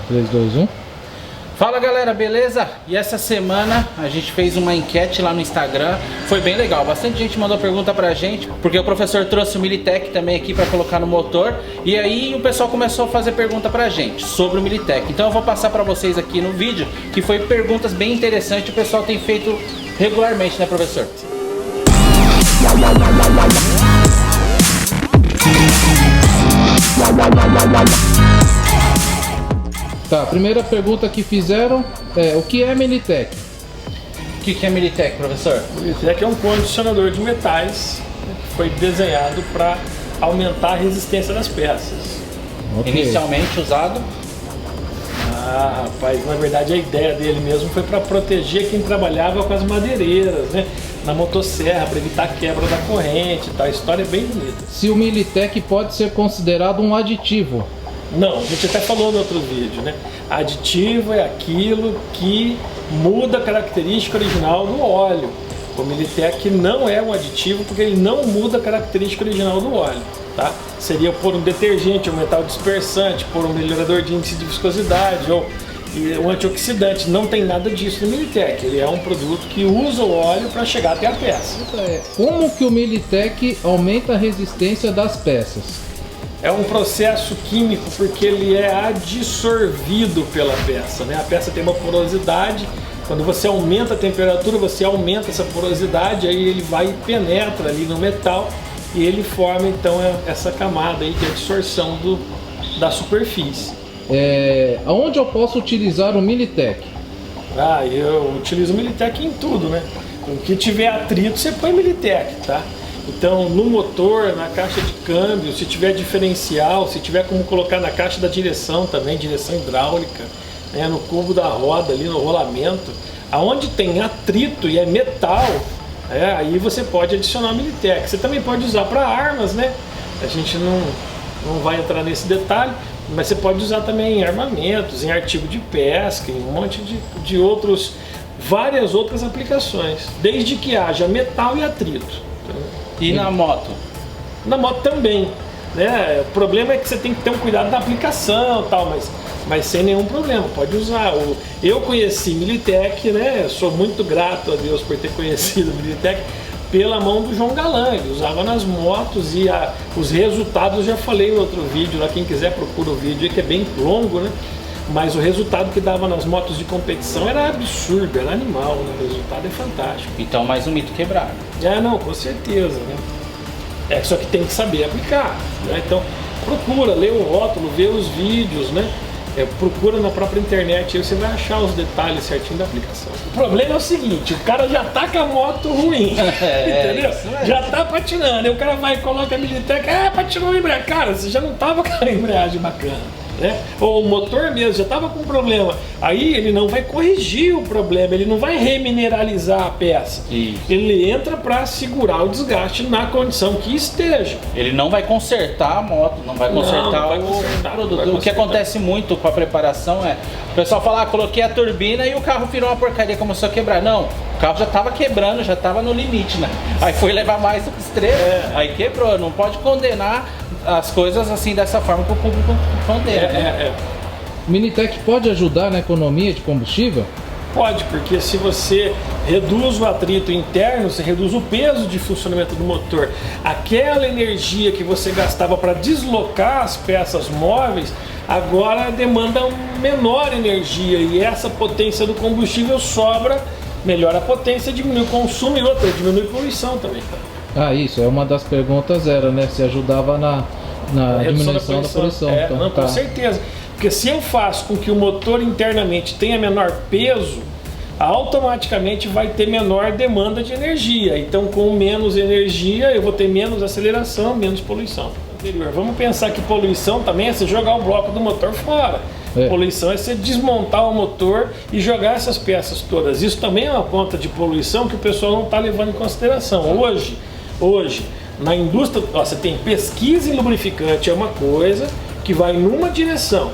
3, 2, 1. Fala galera, beleza? E essa semana a gente fez uma enquete lá no Instagram, foi bem legal, bastante gente mandou pergunta pra gente, porque o professor trouxe o Militech também aqui pra colocar no motor, e aí o pessoal começou a fazer pergunta pra gente sobre o Militech. Então eu vou passar pra vocês aqui no vídeo, que foi perguntas bem interessantes, o pessoal tem feito regularmente, né professor? Tá, a primeira pergunta que fizeram é: o que é Militech? O que é Militech, professor? O Militech é um condicionador de metais que foi desenhado para aumentar a resistência das peças. Okay. Inicialmente usado? Rapaz, na verdade a ideia dele mesmo foi para proteger quem trabalhava com as madeireiras, né? Na motosserra, para evitar a quebra da corrente e tal. A história é bem bonita. Se o Militech pode ser considerado um aditivo? Não, a gente até falou no outro vídeo, né? Aditivo é aquilo que muda a característica original do óleo. O Militech não é um aditivo porque ele não muda a característica original do óleo, tá? Seria pôr um detergente, um metal dispersante, pôr um melhorador de índice de viscosidade ou um antioxidante. Não tem nada disso no Militech. Ele é um produto que usa o óleo para chegar até a peça. Como que o Militech aumenta a resistência das peças? É um processo químico porque ele é adsorvido pela peça, né? A peça tem uma porosidade, quando você aumenta a temperatura, você aumenta essa porosidade, aí ele vai e penetra ali no metal e ele forma então essa camada aí de absorção da superfície. Aonde eu posso utilizar o Militech? Eu utilizo o Militech em tudo, né? O que tiver atrito, você põe Militech, tá? Então, no motor, na caixa de câmbio, se tiver diferencial, se tiver como colocar na caixa da direção também, direção hidráulica, né, no cubo da roda, ali no rolamento, aonde tem atrito e é metal, aí você pode adicionar Militech. Você também pode usar para armas, né? A gente não vai entrar nesse detalhe, mas você pode usar também em armamentos, em artigo de pesca, em um monte de várias outras aplicações, desde que haja metal e atrito. E na moto? Na moto também, né? O problema é que você tem que ter um cuidado da aplicação e tal, mas sem nenhum problema, pode usar. Eu conheci Militech, né? Sou muito grato a Deus por ter conhecido Militech pela mão do João Galan. Ele usava nas motos e os resultados eu já falei em outro vídeo, lá quem quiser procura o vídeo, que é bem longo, né? Mas o resultado que dava nas motos de competição era absurdo, era animal, né? O resultado é fantástico. Então mais um mito quebrado. Não, com certeza, né? Só que tem que saber aplicar, né? Então procura, lê o rótulo, vê os vídeos, né? Procura na própria internet, aí você vai achar os detalhes certinho da aplicação. O problema é o seguinte, o cara já tá com a moto ruim, entendeu? Já tá patinando, aí o cara vai e coloca a Militech, patinou a embreagem. Cara, você já não tava com a embreagem bacana. Né? Ou o motor mesmo já estava com problema, aí ele não vai corrigir o problema, ele não vai remineralizar a peça. Isso. Ele entra para segurar o desgaste na condição que esteja. Ele não vai consertar a moto, não vai consertar o produto. O que acontece muito com a preparação é o pessoal fala, coloquei a turbina e o carro virou uma porcaria, começou a quebrar. Não, o carro já estava quebrando, já estava no limite, né? Aí foi levar mais do extremo, aí quebrou. Não pode condenar as coisas assim dessa forma que o público condena. O Militech pode ajudar na economia de combustível? Pode, porque se você reduz o atrito interno, você reduz o peso de funcionamento do motor. Aquela energia que você gastava para deslocar as peças móveis, agora demanda menor energia e essa potência do combustível sobra, melhora a potência, diminui o consumo e outra, diminui a poluição também. Isso é uma das perguntas, né? Se ajudava na diminuição da poluição. Então, não, com certeza. Porque se eu faço com que o motor internamente tenha menor peso, automaticamente vai ter menor demanda de energia. Então, com menos energia, eu vou ter menos aceleração, menos poluição. Vamos pensar que poluição também é você jogar o bloco do motor fora. Poluição é você desmontar o motor e jogar essas peças todas. Isso também é uma ponta de poluição que o pessoal não está levando em consideração. Hoje, na indústria, você tem pesquisa em lubrificante, é uma coisa que vai numa direção.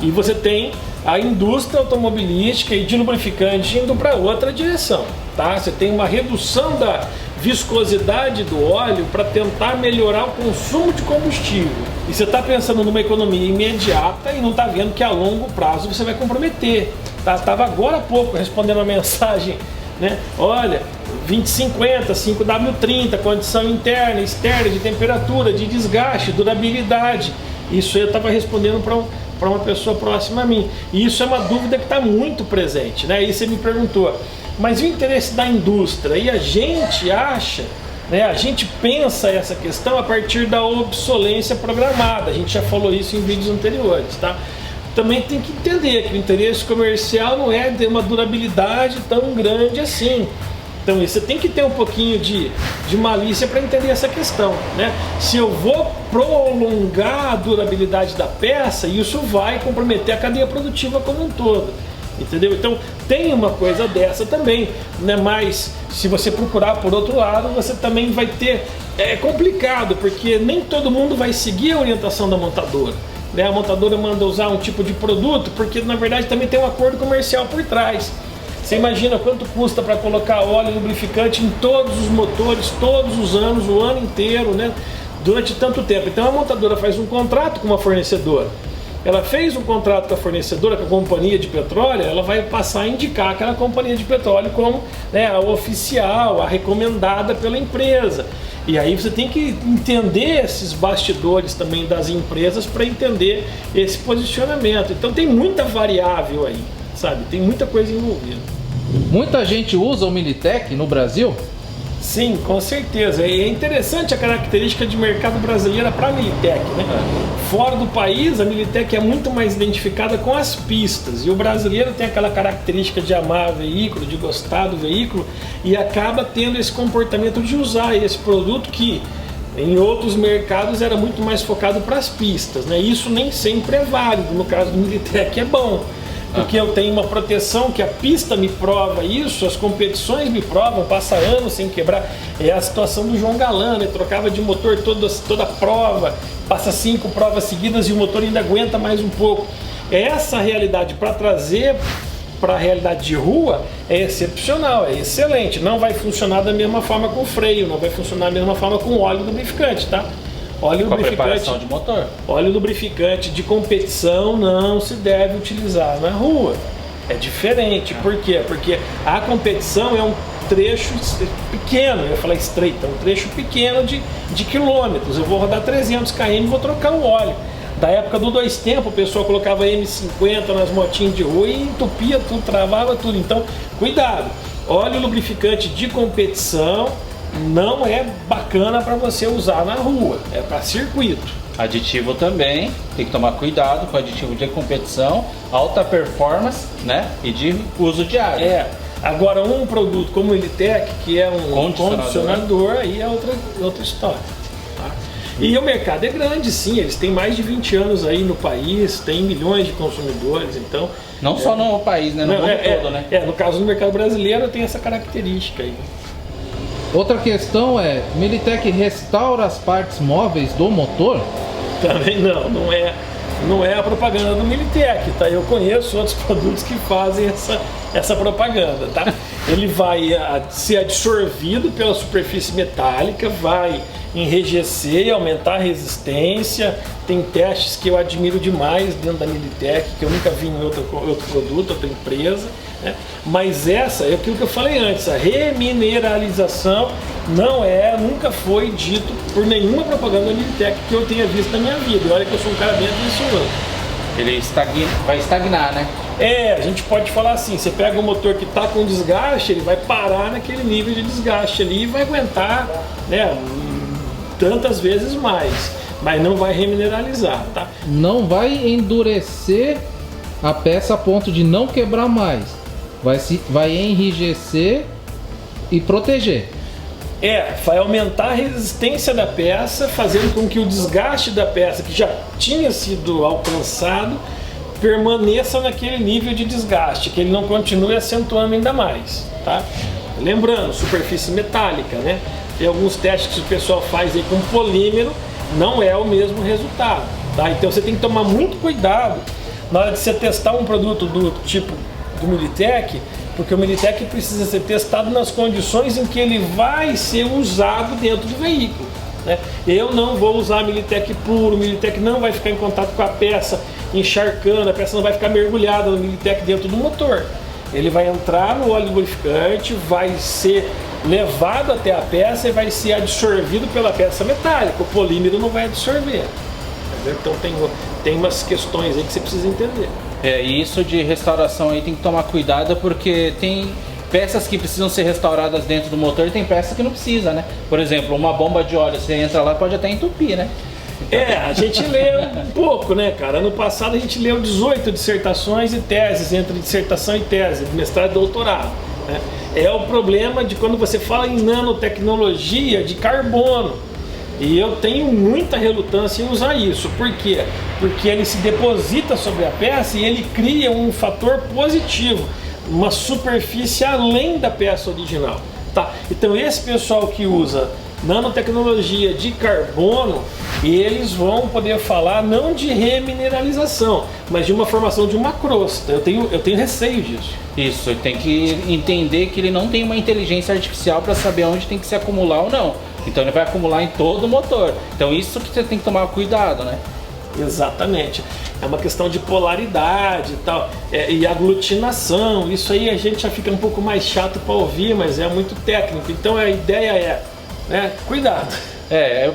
E você tem a indústria automobilística e de lubrificante indo para outra direção. Tá? Você tem uma redução da viscosidade do óleo para tentar melhorar o consumo de combustível. E você está pensando numa economia imediata e não está vendo que a longo prazo você vai comprometer. Estava agora há pouco respondendo uma mensagem, né? Olha, 2050, 5W30, condição interna, externa, de temperatura, de desgaste, durabilidade. Isso eu estava respondendo para uma pessoa próxima a mim. E isso é uma dúvida que está muito presente, né? E você me perguntou, mas e o interesse da indústria? E a gente acha, né, a gente pensa essa questão a partir da obsolescência programada. A gente já falou isso em vídeos anteriores, tá? Também tem que entender que o interesse comercial não é de uma durabilidade tão grande assim. Então você tem que ter um pouquinho de malícia para entender essa questão, né? Se eu vou prolongar a durabilidade da peça, isso vai comprometer a cadeia produtiva como um todo, entendeu? Então tem uma coisa dessa também, né? Mas se você procurar por outro lado, você também vai ter... É complicado, porque nem todo mundo vai seguir a orientação da montadora, né? A montadora manda usar um tipo de produto, porque na verdade também tem um acordo comercial por trás. Você imagina quanto custa para colocar óleo lubrificante em todos os motores, todos os anos, o ano inteiro, né? Durante tanto tempo. Então a montadora faz um contrato com uma fornecedora. Ela fez um contrato com a fornecedora, com a companhia de petróleo, ela vai passar a indicar aquela companhia de petróleo como, né, a oficial, a recomendada pela empresa. E aí você tem que entender esses bastidores também das empresas para entender esse posicionamento. Então tem muita variável aí, sabe? Tem muita coisa envolvida. Muita gente usa o Militec no Brasil? Sim, com certeza. E é interessante a característica de mercado brasileira para a Militec, né? Fora do país, a Militec é muito mais identificada com as pistas. E o brasileiro tem aquela característica de amar o veículo, de gostar do veículo, e acaba tendo esse comportamento de usar esse produto que em outros mercados era muito mais focado para as pistas, né? Isso nem sempre é válido. No caso do Militec é bom, porque eu tenho uma proteção que a pista me prova isso, as competições me provam, passa anos sem quebrar. É a situação do João Galan, né? Trocava de motor toda prova, passa 5 provas seguidas e o motor ainda aguenta mais um pouco. Essa realidade para trazer para a realidade de rua é excepcional, é excelente. Não vai funcionar da mesma forma com freio, não vai funcionar da mesma forma com óleo lubrificante, tá? Óleo lubrificante de motor. Óleo lubrificante de competição não se deve utilizar na rua. É diferente. Por quê? Porque a competição é um trecho pequeno, eu ia falar estreito, é um trecho pequeno de quilômetros. Eu vou rodar 300 km e vou trocar o óleo. Da época do 2 tempos, o pessoal colocava M50 nas motinhas de rua e entupia tudo, travava tudo. Então, cuidado. Óleo lubrificante de competição não é bacana para você usar na rua, é para circuito. Aditivo também, tem que tomar cuidado com aditivo de competição, alta performance, né? E de uso diário. Agora um produto como o Militec, que é um condicionador, aí é outra história. Tá? E o mercado é grande, sim, eles têm mais de 20 anos aí no país, tem milhões de consumidores, então... Não só no país, né? No mundo todo, né? No caso do mercado brasileiro tem essa característica aí. Outra questão é, Militec restaura as partes móveis do motor? Também não é a propaganda do Militec, tá? Eu conheço outros produtos que fazem essa propaganda, tá? Ele vai ser absorvido pela superfície metálica, vai enrijecer, aumentar a resistência. Tem testes que eu admiro demais dentro da Militec, que eu nunca vi em outro produto, outra empresa, né? Mas essa é aquilo que eu falei antes, a remineralização nunca foi dito por nenhuma propaganda da Militec que eu tenha visto na minha vida. E olha que eu sou um cara bem atencioso. Ele vai estagnar, né? A gente pode falar assim, você pega um motor que está com desgaste, ele vai parar naquele nível de desgaste ali e vai aguentar, né, tantas vezes mais, mas não vai remineralizar, tá? Não vai endurecer a peça a ponto de não quebrar mais, vai enrijecer e proteger. Vai aumentar a resistência da peça, fazendo com que o desgaste da peça, que já tinha sido alcançado, permaneça naquele nível de desgaste, que ele não continue acentuando ainda mais, tá? Lembrando, superfície metálica, né? Tem alguns testes que o pessoal faz aí com polímero, não é o mesmo resultado, tá? Então você tem que tomar muito cuidado na hora de você testar um produto do tipo do Militec, porque o Militec precisa ser testado nas condições em que ele vai ser usado dentro do veículo. né? Eu não vou usar Militec puro, o Militec não vai ficar em contato com a peça, encharcando, a peça não vai ficar mergulhada no Militec dentro do motor. Ele vai entrar no óleo lubrificante, vai ser levado até a peça e vai ser absorvido pela peça metálica. O polímero não vai absorver. Então tem umas questões aí que você precisa entender. E isso de restauração aí tem que tomar cuidado, porque tem peças que precisam ser restauradas dentro do motor e tem peças que não precisa, né? Por exemplo, uma bomba de óleo, você entra lá, pode até entupir, né? A gente lê um pouco, né, cara? Ano passado a gente leu 18 dissertações e teses, entre dissertação e tese, mestrado e doutorado, né? É o problema de quando você fala em nanotecnologia de carbono. E eu tenho muita relutância em usar isso. Por quê? Porque ele se deposita sobre a peça e ele cria um fator positivo, uma superfície além da peça original. Tá? Então esse pessoal que usa nanotecnologia de carbono, eles vão poder falar não de remineralização, mas de uma formação de uma crosta. Eu tenho receio disso. Isso, tem que entender que ele não tem uma inteligência artificial para saber onde tem que se acumular ou não. Então ele vai acumular em todo o motor. Então isso que você tem que tomar cuidado, né? Exatamente. É uma questão de polaridade e tal, e aglutinação. Isso aí a gente já fica um pouco mais chato para ouvir, mas é muito técnico. Então a ideia é, né, cuidado.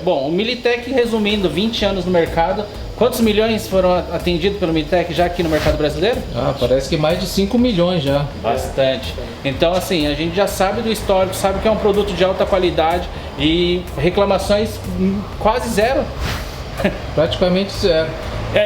Bom, o Militec, resumindo, 20 anos no mercado. Quantos milhões foram atendidos pelo Militec já aqui no mercado brasileiro? Parece que mais de 5 milhões já. Bastante. Então, assim, a gente já sabe do histórico, sabe que é um produto de alta qualidade e reclamações quase zero. Praticamente zero.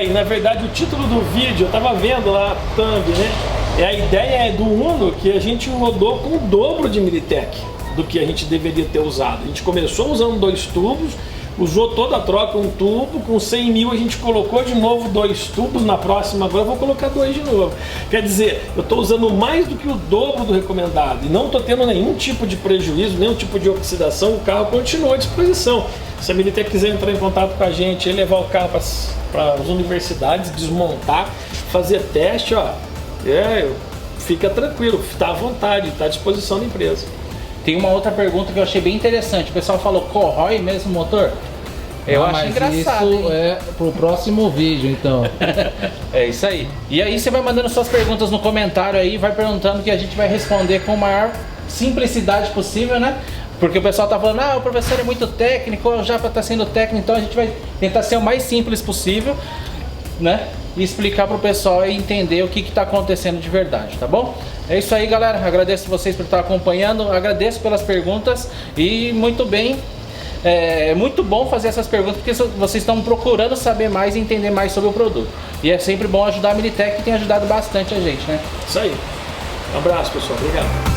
E na verdade o título do vídeo, eu tava vendo lá a thumb, né? A ideia é do Uno que a gente rodou com o dobro de Militec do que a gente deveria ter usado. A gente começou usando 2 tubos, usou toda a troca um tubo, com 100 mil a gente colocou de novo 2 tubos, na próxima agora eu vou colocar 2 de novo. Quer dizer, eu estou usando mais do que o dobro do recomendado e não estou tendo nenhum tipo de prejuízo, nenhum tipo de oxidação, o carro continua à disposição. Se a Militec quiser entrar em contato com a gente e levar o carro para as universidades, desmontar, fazer teste, fica tranquilo, está à vontade, está à disposição da empresa. Tem uma outra pergunta que eu achei bem interessante. O pessoal falou, corrói mesmo o motor? Eu acho engraçado. Isso é pro próximo vídeo, então. É isso aí. E aí você vai mandando suas perguntas no comentário aí, vai perguntando que a gente vai responder com a maior simplicidade possível, né? Porque o pessoal tá falando, o professor é muito técnico, o Japa tá sendo técnico, então a gente vai tentar ser o mais simples possível, né? E explicar pro pessoal e entender o que tá acontecendo de verdade, tá bom? É isso aí, galera. Agradeço vocês por estar acompanhando, agradeço pelas perguntas e muito bem. É muito bom fazer essas perguntas porque vocês estão procurando saber mais e entender mais sobre o produto. E é sempre bom ajudar a Militec, que tem ajudado bastante a gente, né? Isso aí. Um abraço, pessoal. Obrigado.